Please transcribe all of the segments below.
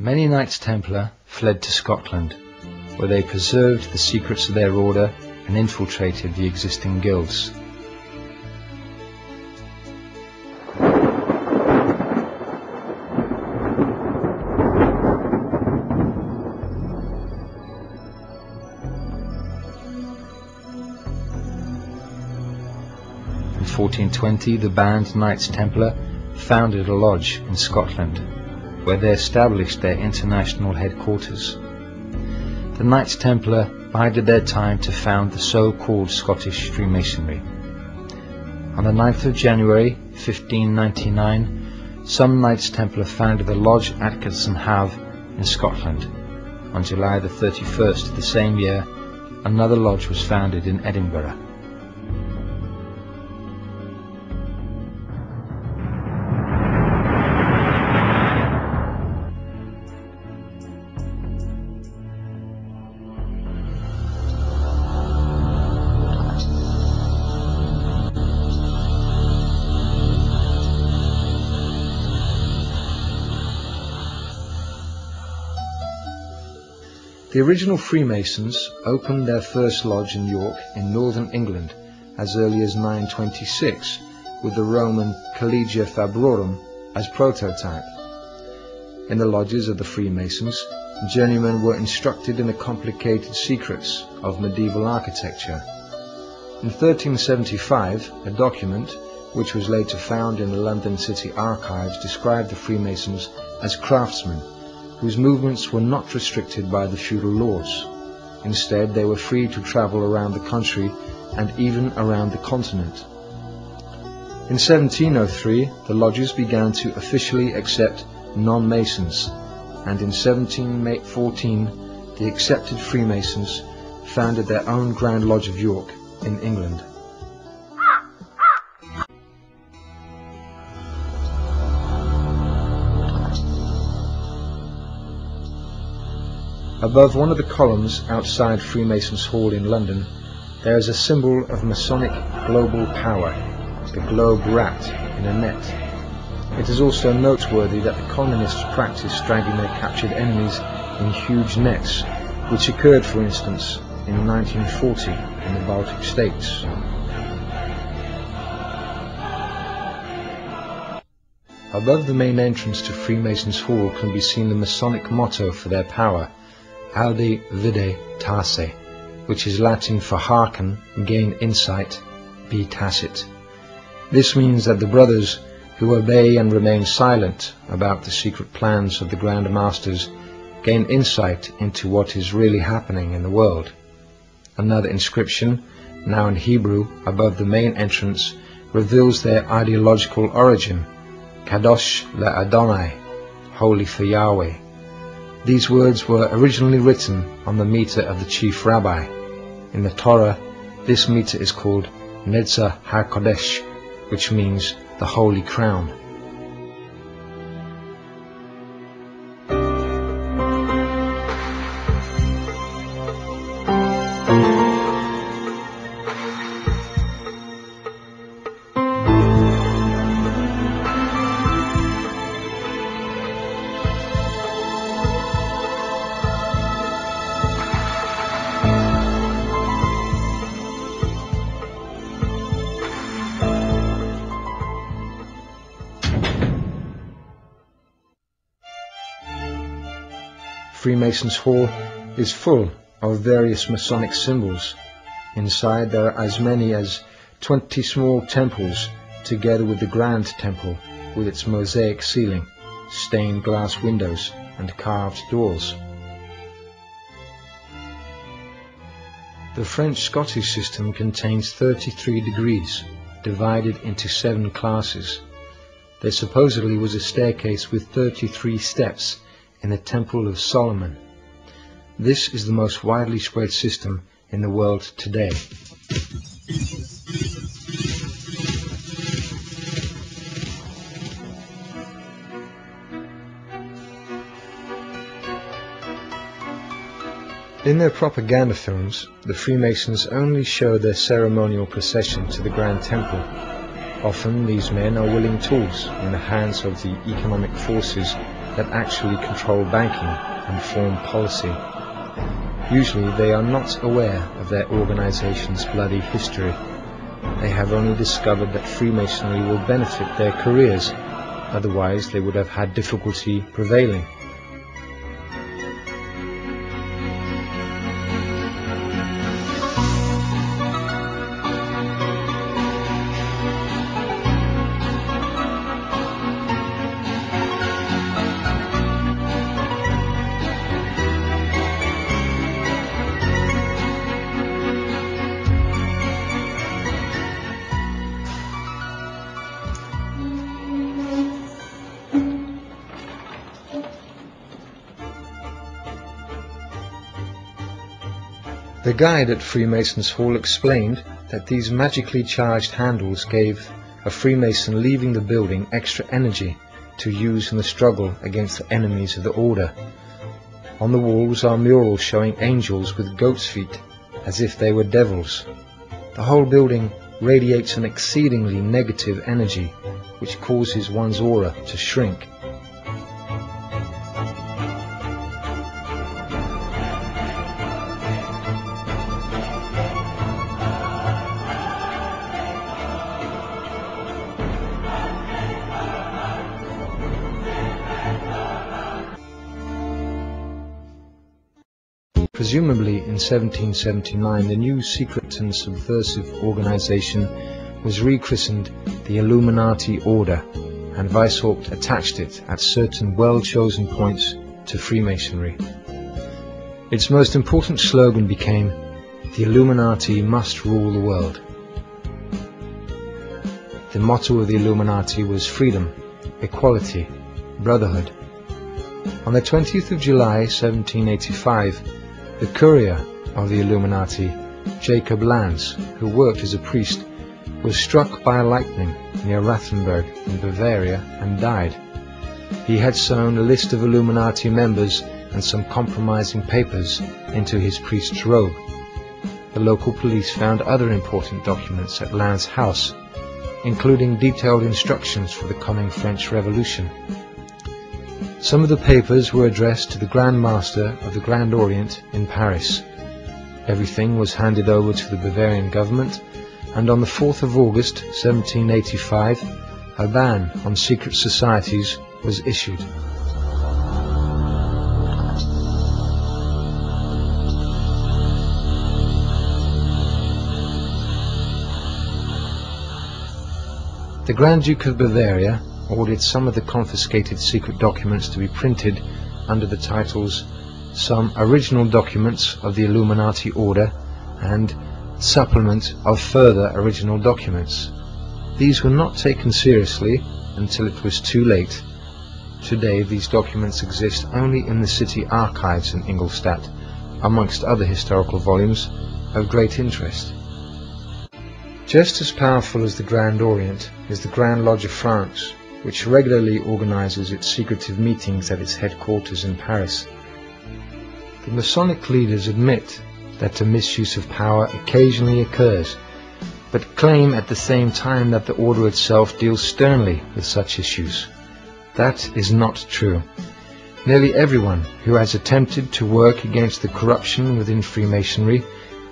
Many Knights Templar fled to Scotland, where they preserved the secrets of their order and infiltrated the existing guilds. In 1420, the band Knights Templar founded a lodge in Scotland, where they established their international headquarters. The Knights Templar bided their time to found the so-called Scottish Freemasonry. On the 9th of January 1599, some Knights Templar founded the lodge at Atkinson in Scotland. On July the 31st of the same year, another lodge was founded in Edinburgh. The original Freemasons opened their first lodge in York in northern England as early as 926, with the Roman Collegia Fabrorum as prototype. In the lodges of the Freemasons, journeymen were instructed in the complicated secrets of medieval architecture. In 1375, a document, which was later found in the London City Archives, described the Freemasons as craftsmen, whose movements were not restricted by the feudal laws. Instead, they were free to travel around the country and even around the continent. In 1703, the lodges began to officially accept non-Masons, and in 1714, the accepted Freemasons founded their own Grand Lodge of York in England. Above one of the columns outside Freemasons Hall in London, there is a symbol of Masonic global power, the globe wrapped in a net. It is also noteworthy that the communists practiced dragging their captured enemies in huge nets, which occurred, for instance, in 1940 in the Baltic States. Above the main entrance to Freemasons Hall can be seen the Masonic motto for their power, Aude vide tace, which is Latin for hearken, gain insight, be tacit. This means that the brothers who obey and remain silent about the secret plans of the Grand Masters gain insight into what is really happening in the world. Another inscription, now in Hebrew, above the main entrance, reveals their ideological origin, Kadosh le'Adonai, holy for Yahweh. These words were originally written on the mitre of the chief rabbi. In the Torah, this mitre is called Netzah HaKodesh, which means the Holy Crown. Freemasons Hall is full of various Masonic symbols. Inside there are as many as 20 small temples, together with the Grand Temple with its mosaic ceiling, stained glass windows and carved doors. The French-Scottish system contains 33 degrees, divided into 7 classes. There supposedly was a staircase with 33 steps in the Temple of Solomon. This is the most widely spread system in the world today. In their propaganda films, the Freemasons only show their ceremonial procession to the Grand Temple. Often these men are willing tools in the hands of the economic forces that actually control banking and form policy. Usually they are not aware of their organization's bloody history. They have only discovered that Freemasonry will benefit their careers, otherwise they would have had difficulty prevailing. The guide at Freemasons Hall explained that these magically charged handles gave a Freemason leaving the building extra energy to use in the struggle against the enemies of the order. On the walls are murals showing angels with goat's feet, as if they were devils. The whole building radiates an exceedingly negative energy, which causes one's aura to shrink. Presumably in 1779 the new secret and subversive organization was rechristened the Illuminati Order, and Weishaupt attached it at certain well-chosen points to Freemasonry. Its most important slogan became, "The Illuminati must rule the world." The motto of the Illuminati was freedom, equality, brotherhood. On the 20th of July 1785, the courier of the Illuminati, Jacob Lanz, who worked as a priest, was struck by lightning near Rathenberg in Bavaria and died. He had sewn a list of Illuminati members and some compromising papers into his priest's robe. The local police found other important documents at Lanz's house, including detailed instructions for the coming French Revolution. Some of the papers were addressed to the Grand Master of the Grand Orient in Paris. Everything was handed over to the Bavarian government, and on the 4th of August 1785, a ban on secret societies was issued. The Grand Duke of Bavaria ordered some of the confiscated secret documents to be printed under the titles "Some Original Documents of the Illuminati Order" and "Supplement of Further Original Documents." These were not taken seriously until it was too late. Today these documents exist only in the city archives in Ingolstadt, amongst other historical volumes of great interest. Just as powerful as the Grand Orient is the Grand Lodge of France, which regularly organizes its secretive meetings at its headquarters in Paris. The Masonic leaders admit that the misuse of power occasionally occurs, but claim at the same time that the order itself deals sternly with such issues. That is not true. Nearly everyone who has attempted to work against the corruption within Freemasonry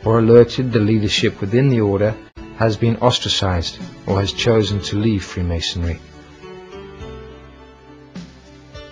or alerted the leadership within the order has been ostracized or has chosen to leave Freemasonry.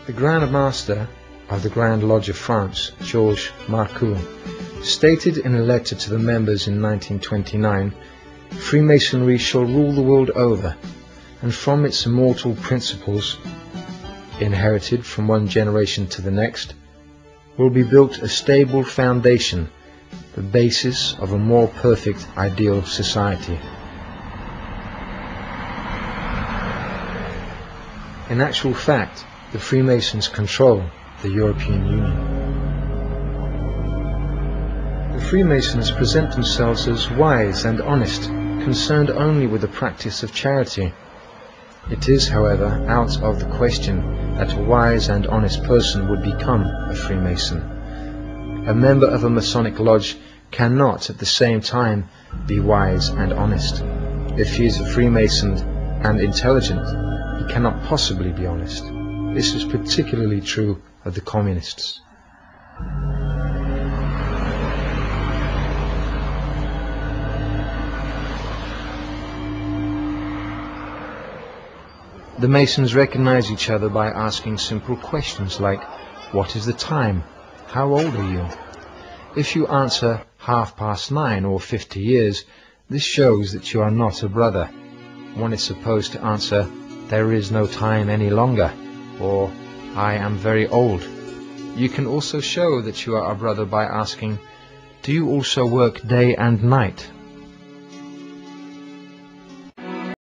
The Grand Master of the Grand Lodge of France, Georges Marcoux, stated in a letter to the members in 1929, "Freemasonry shall rule the world over, and from its immortal principles, inherited from one generation to the next, will be built a stable foundation, the basis of a more perfect ideal society." In actual fact, the Freemasons control the European Union. The Freemasons present themselves as wise and honest, concerned only with the practice of charity. It is, however, out of the question that a wise and honest person would become a Freemason. A member of a Masonic lodge cannot at the same time be wise and honest. If he is a Freemason and intelligent, he cannot possibly be honest. This was particularly true of the communists. The Masons recognize each other by asking simple questions like, "What is the time? How old are you?" If you answer 9:30 or 50 years, this shows that you are not a brother. One is supposed to answer, "There is no time any longer," or "I am very old." You can also show that you are a brother by asking, "Do you also work day and night?"